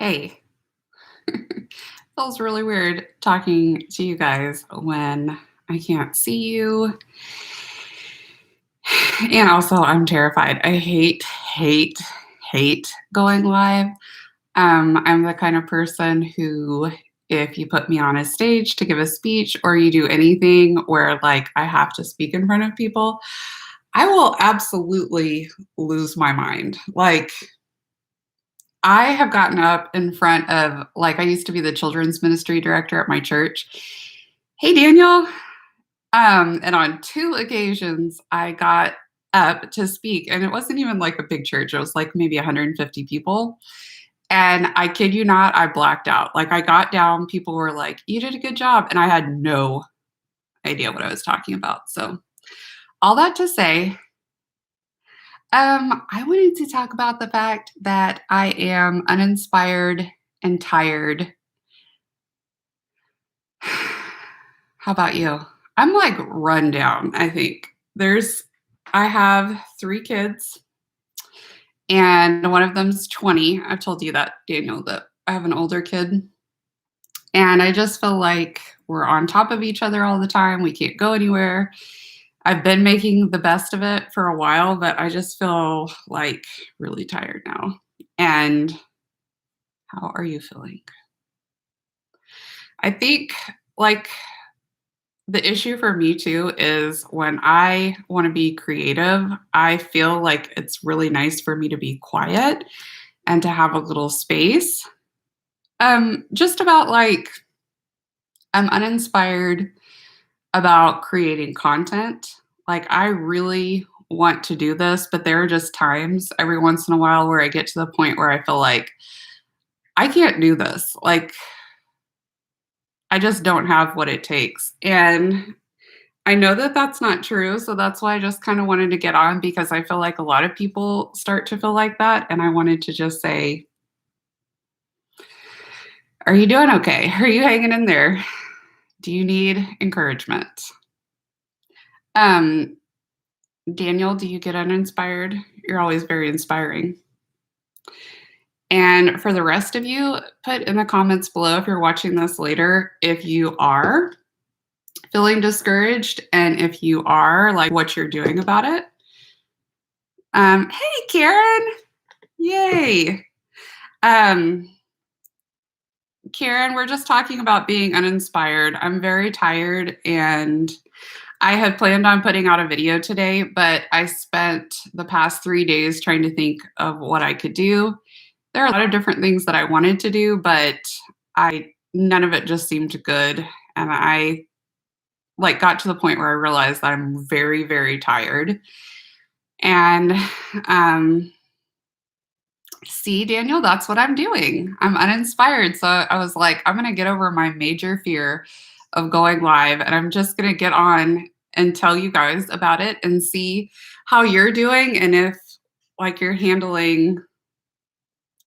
Hey, feels really weird talking to you guys when I can't see you. And also, I'm terrified. I hate going live. I'm the kind of person who, if you put me on a stage to give a speech or you do anything where like I have to speak in front of people, I will absolutely lose my mind. Like, I have gotten up in front of, like, I used to be the children's ministry director at my church. Hey, Daniel. And on two occasions, I got up to speak, and it wasn't even like a big church. It was like maybe 150 people. And I kid you not, I blacked out. Like, I got down, people were like, "You did a good job." And I had no idea what I was talking about. So, all that to say, I wanted to talk about the fact that I am uninspired and tired. How about you? I'm like run down, I think. I have three kids, and one of them's 20. I've told you that, Daniel, that I have an older kid. And I just feel like we're on top of each other all the time. We can't go anywhere. I've been making the best of it for a while, but I just feel like really tired now. And how are you feeling? I think like the issue for me too is when I want to be creative, I feel like it's really nice for me to be quiet and to have a little space. Just about like I'm uninspired about creating content. Like I really want to do this, but there are just times every once in a while where I get to the point where I feel like I can't do this. Like I just don't have what it takes. And I know that that's not true, so that's why I just kinda wanted to get on because I feel like a lot of people start to feel like that, and I wanted to just say, "Are you doing okay? Are you hanging in there? Do you need encouragement?" Um, Daniel, do you get uninspired? You're always very inspiring. And for the rest of you, put in the comments below if you're watching this later, if you are feeling discouraged and if you are, like, what you're doing about it. Hey, Karen. Yay. Um, Karen, we're just talking about being uninspired. I'm very tired and I had planned on putting out a video today, but I spent the past 3 days trying to think of what I could do. There are a lot of different things that I wanted to do, but I none of it just seemed good. And I like got to the point where I realized that I'm very, very tired. And see, Daniel, that's what I'm doing. I'm uninspired. So I was like, I'm going to get over my major fear of going live and I'm just going to get on and tell you guys about it and see how you're doing and if like you're handling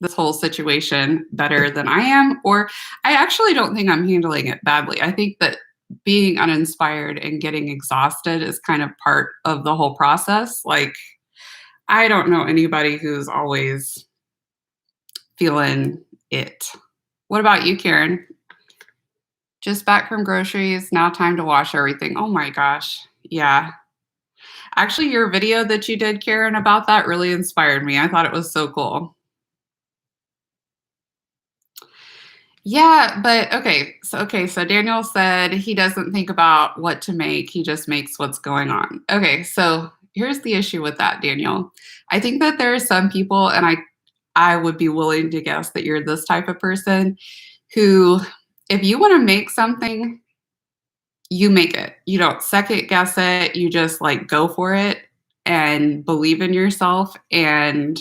this whole situation better than I am or I actually don't think I'm handling it badly. I think that being uninspired and getting exhausted is kind of part of the whole process. Like I don't know anybody who's always feeling it. What about you, Karen? Just back from groceries, now time to wash everything. Oh my gosh. Yeah. Actually, your video that you did, Karen, about that really inspired me. I thought it was so cool. Yeah, but okay, so Daniel said he doesn't think about what to make, he just makes what's going on. Okay, so here's the issue with that, Daniel. I think that there are some people, and I would be willing to guess that you're this type of person who, if you want to make something, you make it. You don't second guess it. You just like go for it and believe in yourself. And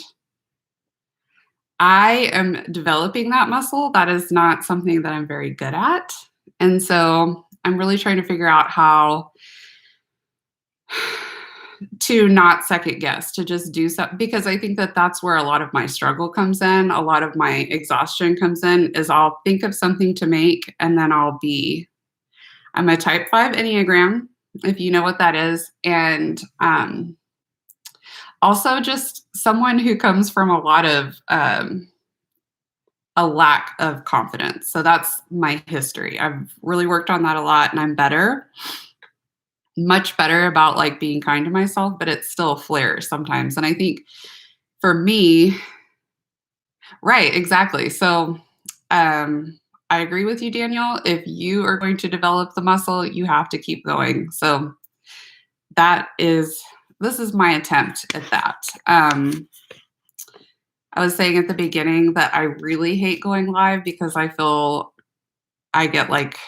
I am developing that muscle. That is not something that I'm very good at. And so I'm really trying to figure out how to not second guess, to just do something because I think that that's where a lot of my struggle comes in. A lot of my exhaustion comes in is I'll think of something to make and then I'm a type 5 Enneagram, if you know what that is. And also just someone who comes from a lot of a lack of confidence. So that's my history. I've really worked on that a lot and I'm better, much better about like being kind to myself, but it still flares sometimes. And I think for me, right, exactly. So I agree with you, Daniel. If you are going to develop the muscle, you have to keep going. So that is, this is my attempt at that. I was saying at the beginning that I really hate going live because I feel I get like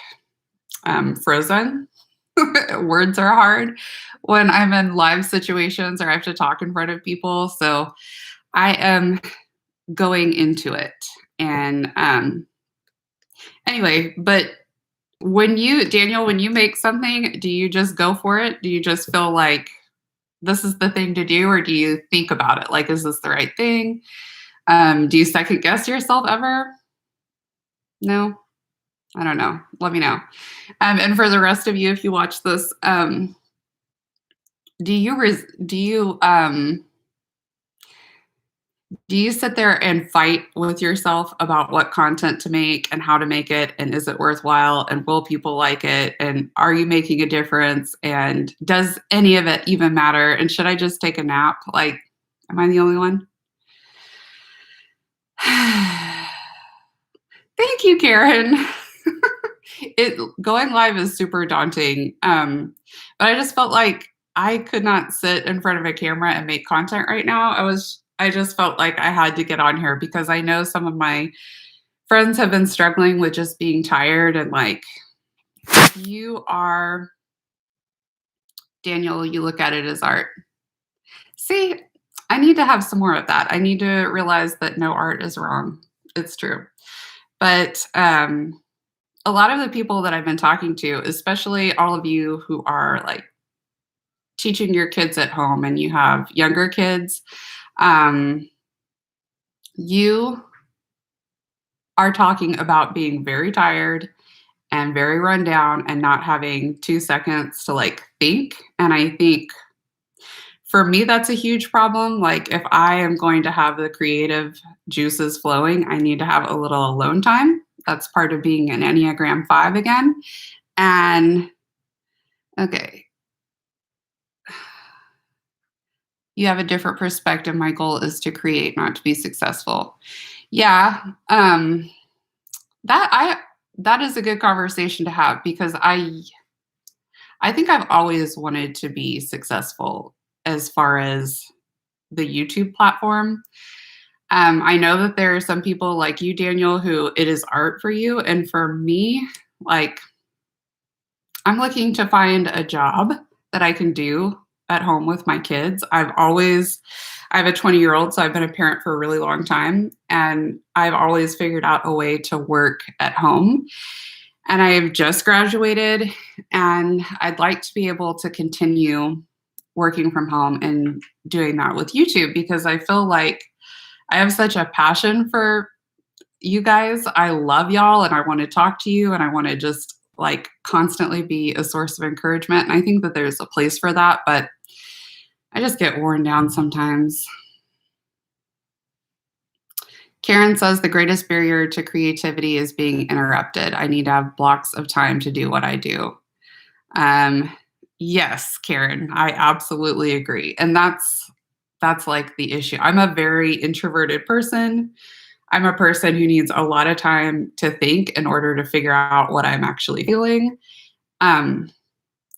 frozen. Words are hard when I'm in live situations or I have to talk in front of people. So I am going into it. And anyway, but Daniel, when you make something, do you just go for it? Do you just feel like this is the thing to do, or do you think about it? Like, is this the right thing? Do you second guess yourself ever? No? I don't know. Let me know. And for the rest of you, if you watch this, do you sit there and fight with yourself about what content to make and how to make it, and is it worthwhile, and will people like it, and are you making a difference, and does any of it even matter, and should I just take a nap? Like, am I the only one? Thank you, Karen. It going live is super daunting. But I just felt like I could not sit in front of a camera and make content right now. I just felt like I had to get on here because I know some of my friends have been struggling with just being tired, and like, if you are Daniel, you look at it as art. See, I need to have some more of that. I need to realize that no art is wrong. It's true. But a lot of the people that I've been talking to, especially all of you who are like teaching your kids at home and you have younger kids, you are talking about being very tired and very run down and not having 2 seconds to like think. And I think for me, that's a huge problem. Like, if I am going to have the creative juices flowing, I need to have a little alone time. That's part of being an Enneagram 5 again. And okay, you have a different perspective. My goal is to create, not to be successful. Yeah, that I that is a good conversation to have because I think I've always wanted to be successful as far as the YouTube platform. I know that there are some people like you, Daniel, who it is art for you, and for me, like, I'm looking to find a job that I can do at home with my kids. I have a 20-year-old, so I've been a parent for a really long time, and I've always figured out a way to work at home. And I've just graduated, and I'd like to be able to continue working from home and doing that with YouTube because I feel like I have such a passion for you guys. I love y'all and I want to talk to you and I want to just like constantly be a source of encouragement. And I think that there's a place for that, but I just get worn down sometimes. Karen says the greatest barrier to creativity is being interrupted. I need to have blocks of time to do what I do. Yes, Karen, I absolutely agree. And that's like the issue. I'm a very introverted person. I'm a person who needs a lot of time to think in order to figure out what I'm actually feeling. Um,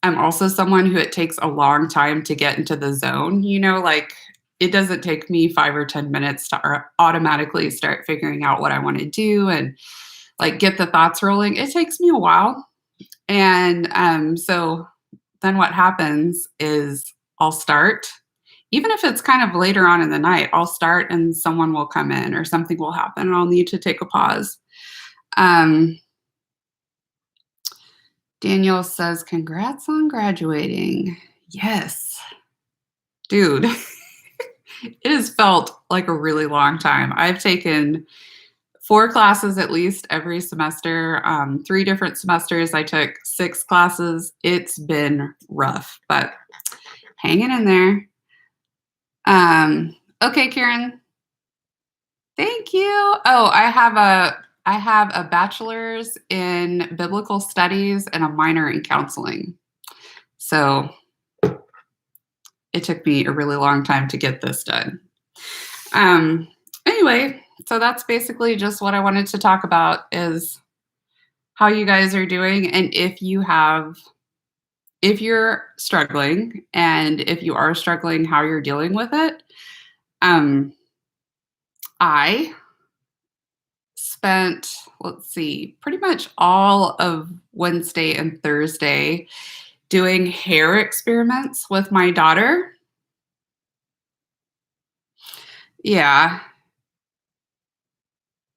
I'm also someone who it takes a long time to get into the zone, like it doesn't take me 5 or 10 minutes to automatically start figuring out what I want to do and like get the thoughts rolling. It takes me a while. And so then what happens is I'll start, even if it's kind of later on in the night, I'll start and someone will come in or something will happen and I'll need to take a pause. Daniel says, congrats on graduating. Yes, dude, it has felt like a really long time. I've taken 4 classes at least every semester, 3 different semesters. I took 6 classes. It's been rough, but hanging in there. Okay, Karen. Thank you. Oh, I have a bachelor's in biblical studies and a minor in counseling. So it took me a really long time to get this done. Um, anyway, so that's basically just what I wanted to talk about is how you guys are doing and if you're struggling and if you are struggling, how you're dealing with it. Um, I spent, let's see, pretty much all of Wednesday and Thursday doing hair experiments with my daughter. Yeah.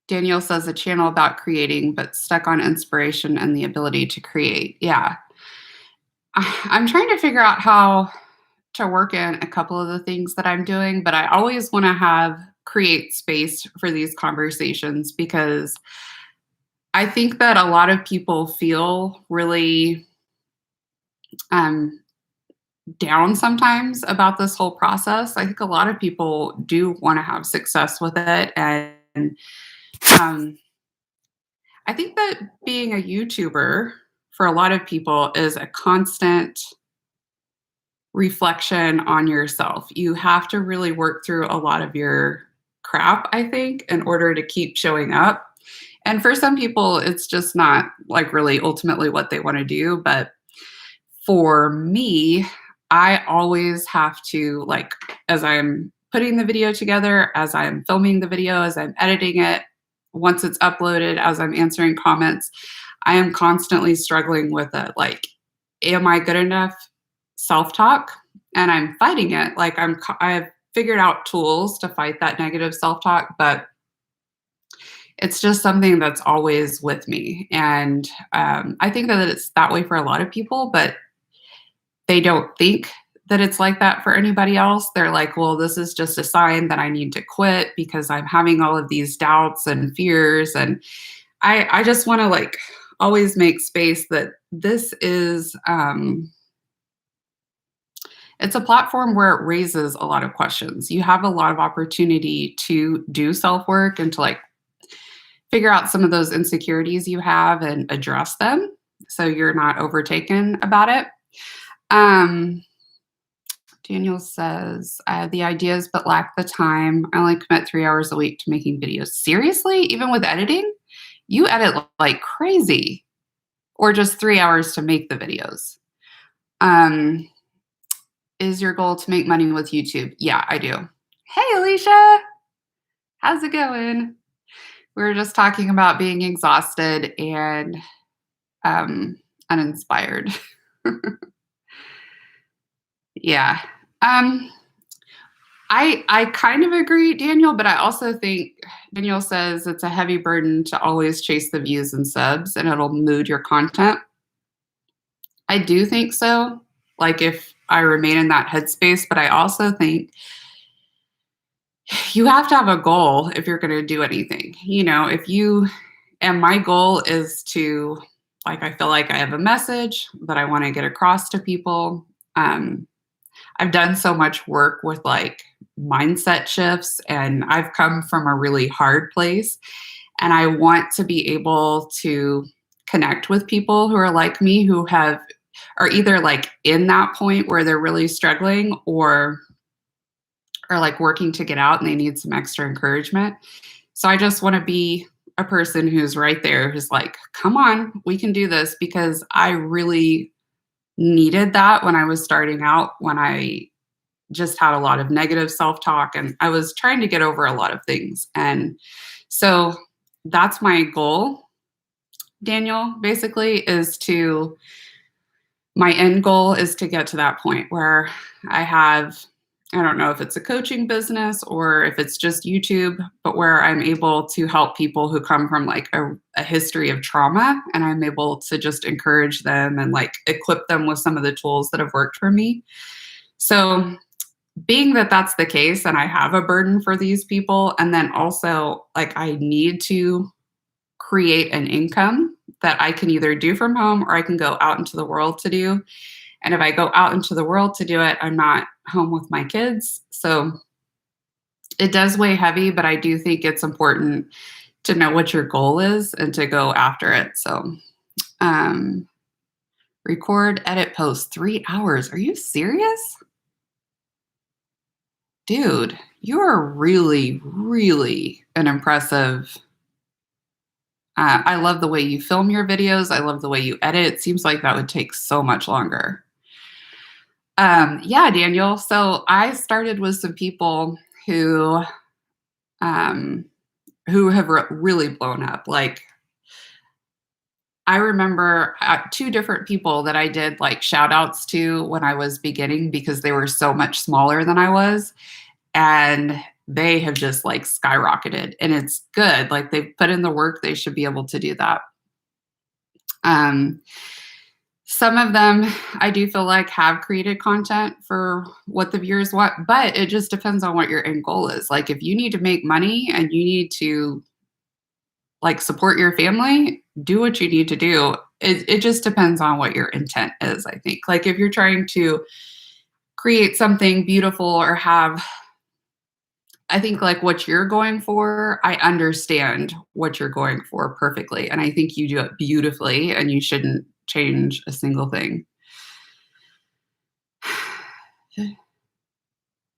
Daniel says a channel about creating, but stuck on inspiration and the ability to create. Yeah. I'm trying to figure out how to work in a couple of the things that I'm doing, but I always want to have create space for these conversations because I think that a lot of people feel really um, down sometimes about this whole process. I think a lot of people do want to have success with it. And um, I think that being a YouTuber for a lot of people is a constant reflection on yourself. You have to really work through a lot of your crap, I think, in order to keep showing up. And for some people, it's just not like really ultimately what they want to do. But for me, I always have to, like, as I'm putting the video together, as I'm filming the video, as I'm editing it, once it's uploaded, as I'm answering comments, I am constantly struggling with it. Like, am I good enough self talk? And I'm fighting it. Like, I've figured out tools to fight that negative self talk, but it's just something that's always with me. And I think that it's that way for a lot of people, but they don't think that it's like that for anybody else. They're like, well, this is just a sign that I need to quit because I'm having all of these doubts and fears. And I just want to like always make space that this is it's a platform where it raises a lot of questions. You have a lot of opportunity to do self work and to like figure out some of those insecurities you have and address them so you're not overtaken about it. Um, Daniel says, I have the ideas but lack the time. I only commit 3 hours a week to making videos. Seriously? Even with editing? You edit like crazy, or just 3 hours to make the videos. Um, is your goal to make money with YouTube? Yeah, I do. Hey, Alicia. How's it going? We were just talking about being exhausted and uninspired. Yeah. Um, I kind of agree, Daniel, but I also think Daniel says it's a heavy burden to always chase the views and subs and it'll mood your content. I do think so. Like if I remain in that headspace, but I also think you have to have a goal if you're going to do anything. You know, if you and my goal is to like I feel like I have a message that I want to get across to people. Um I've done so much work with like mindset shifts and I've come from a really hard place and I want to be able to connect with people who are like me who have are either like in that point where they're really struggling or are like working to get out and they need some extra encouragement. So I just want to be a person who's right there who's like, "Come on, we can do this," because I really needed that when I was starting out when I just had a lot of negative self-talk and I was trying to get over a lot of things. And so that's my goal, Daniel, basically is to my end goal is to get to that point where I have I don't know if it's a coaching business or if it's just YouTube, but where I'm able to help people who come from like a history of trauma and I'm able to just encourage them and like equip them with some of the tools that have worked for me. So being that that's the case and I have a burden for these people and then also like I need to create an income that I can either do from home or I can go out into the world to do. And if I go out into the world to do it, I'm not home with my kids. So It does weigh heavy, but I do think it's important to know what your goal is and to go after it. So, um, record, edit, post 3 hours. Are you serious? Dude, you are really, really an impressive. I love the way you film your videos. I love the way you edit. It seems like that would take so much longer. Yeah, Daniel. So I started with some people um, who have really blown up. Like I remember two different people that I did like shout outs to when I was beginning because they were so much smaller than I was. And they have just like skyrocketed and it's good. Like they've put in the work, they should be able to do that. Um, some of them I do feel like have created content for what the viewers want, but it just depends on what your end goal is. Like if you need to make money and you need to like support your family, do what you need to do. It just depends on what your intent is, I think. Like if you're trying to create something beautiful or have, I think like what you're going for, I understand what you're going for perfectly. And I think you do it beautifully and you shouldn't change a single thing.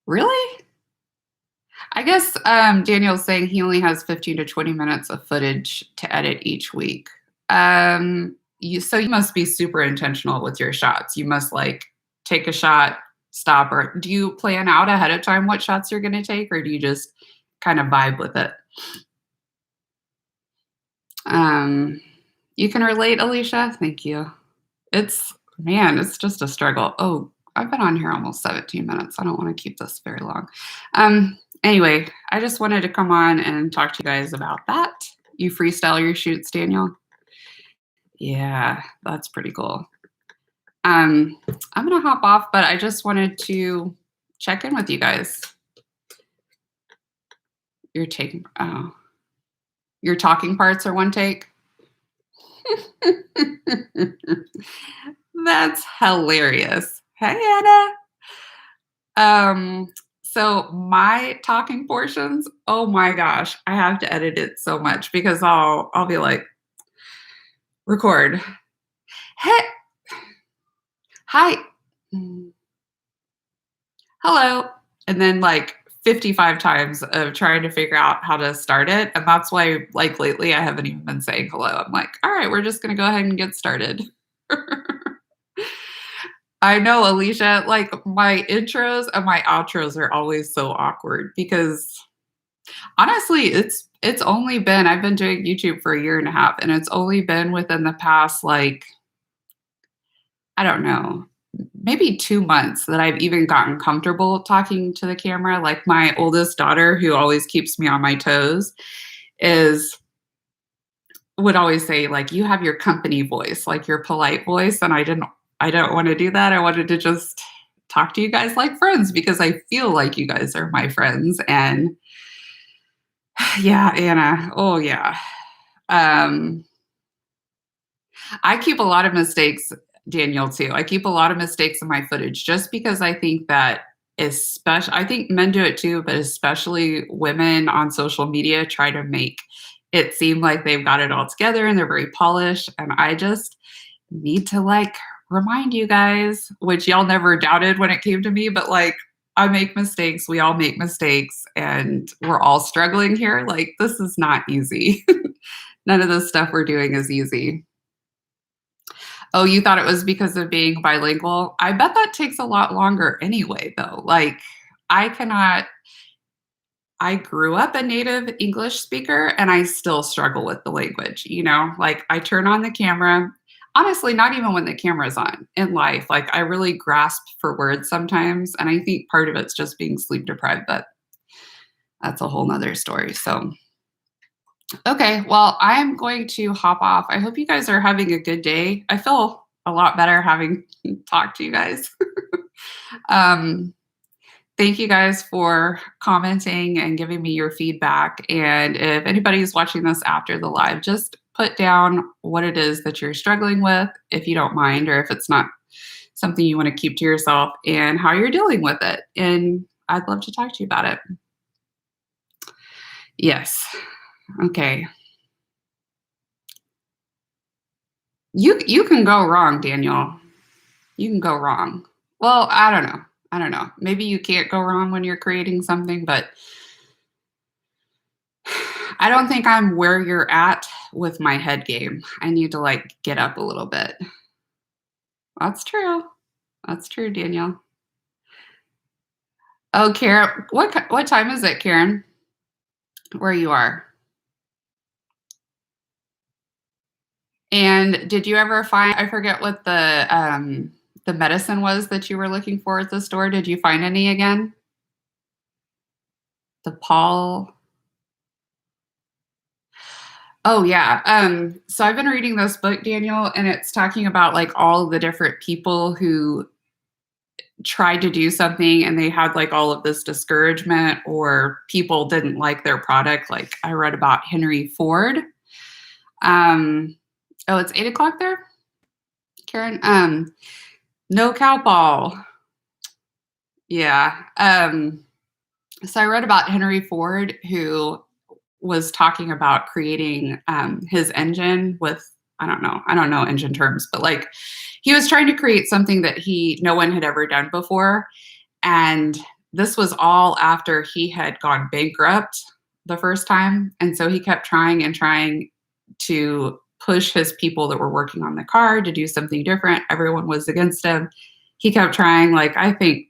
Really? I guess Daniel's saying he only has 15 to 20 minutes of footage to edit each week. So you must be super intentional with your shots. You must like take a shot, stop, or do you plan out ahead of time what shots you're going to take, or do you just kind of vibe with it? Um, you can relate, Alicia. Thank you. It's just a struggle. Oh, I've been on here almost 17 minutes. I don't want to keep this very long. Anyway, I just wanted to come on and talk to you guys about that. You freestyle your shoots, Daniel? Yeah, that's pretty cool. I'm gonna hop off, but I just wanted to check in with you guys. Your talking parts are one take. That's hilarious. Hey, Anna. So my talking portions, oh my gosh, I have to edit it so much because I'll be like, record. Hey, hi. Hello. And then like 55 times of trying to figure out how to start it. And that's why like lately I haven't even been saying hello. I'm like, all right, we're just gonna go ahead and get started. I know, Alicia, like my intros and my outros are always so awkward because honestly, it's only been I've been doing YouTube for a year and a half, and it's only been within the past, like, I don't know, maybe 2 months that I've even gotten comfortable talking to the camera. Like, my oldest daughter, who always keeps me on my toes, is would always say, like, "You have your company voice, like, your polite voice," and I don't wanna do that. I wanted to just talk to you guys like friends because I feel like you guys are my friends, and yeah, Anna. Oh, yeah. Um, I keep a lot of mistakes, Daniel, too. I keep a lot of mistakes in my footage just because I think that especially I think men do it too, but especially women on social media try to make it seem like they've got it all together and they're very polished. And I just need to like remind you guys, which y'all never doubted when it came to me, but like I make mistakes. We all make mistakes and we're all struggling here. Like this is not easy. None of the stuff we're doing is easy. Oh, you thought it was because of being bilingual? I bet that takes a lot longer anyway, though. Like, I cannot I grew up a native English speaker and I still struggle with the language, you know? Like, I turn on the camera honestly, not even when the camera's on in life. Like, I really grasp for words sometimes, and I think part of it's just being sleep deprived, but that's a whole nother story. So, okay, well, I'm going to hop off. I hope you guys are having a good day. I feel a lot better having talked to you guys. um, thank you guys for commenting and giving me your feedback. And if anybody's watching this after the live, just put down what it is that you're struggling with, if you don't mind, or if it's not something you want to keep to yourself, and how you're dealing with it. And I'd love to talk to you about it. Yes. Okay. You can go wrong, Daniel. You can go wrong. Well, I don't know. I don't know. Maybe you can't go wrong when you're creating something, but I don't think I'm where you're at with my head game. I need to like get up a little bit. That's true. That's true, Daniel. Oh, Karen, what time is it, Karen? Where you are? And did you ever find, I forget what the medicine was that you were looking for at the store. Did you find any again? The Paul. Oh yeah. So I've been reading this book, Daniel, and it's talking about like all the different people who tried to do something and they had like all of this discouragement or people didn't like their product. Like I read about Henry Ford. Oh, it's 8 o'clock there, Karen. No cow ball. Yeah. So I read about Henry Ford, who was talking about creating his engine with I don't know engine terms, but like he was trying to create something that no one had ever done before, and this was all after he had gone bankrupt the first time, and so he kept trying and trying to push his people that were working on the car to do something different. Everyone was against him. He kept trying. Like I think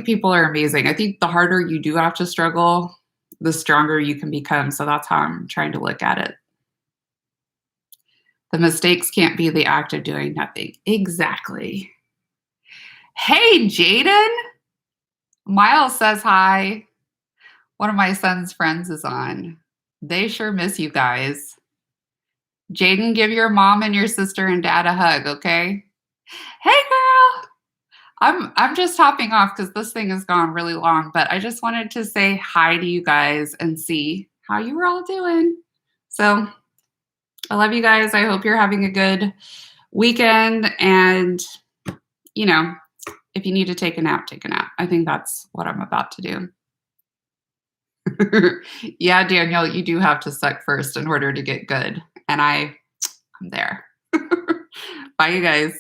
people are amazing. I think the harder you do have to struggle, the stronger you can become. So that's how I'm trying to look at it. The mistakes can't be the act of doing nothing. Exactly. Hey, Jaden. Miles says hi. One of my son's friends is on. They sure miss you guys. Jaden, give your mom and your sister and dad a hug, okay? Hey, girl. I'm just hopping off because this thing has gone really long, but I just wanted to say hi to you guys and see how you were all doing. So I love you guys. I hope you're having a good weekend. And, you know, if you need to take a nap, take a nap. I think that's what I'm about to do. Yeah, Daniel, you do have to suck first in order to get good. And I'm there. Bye, you guys.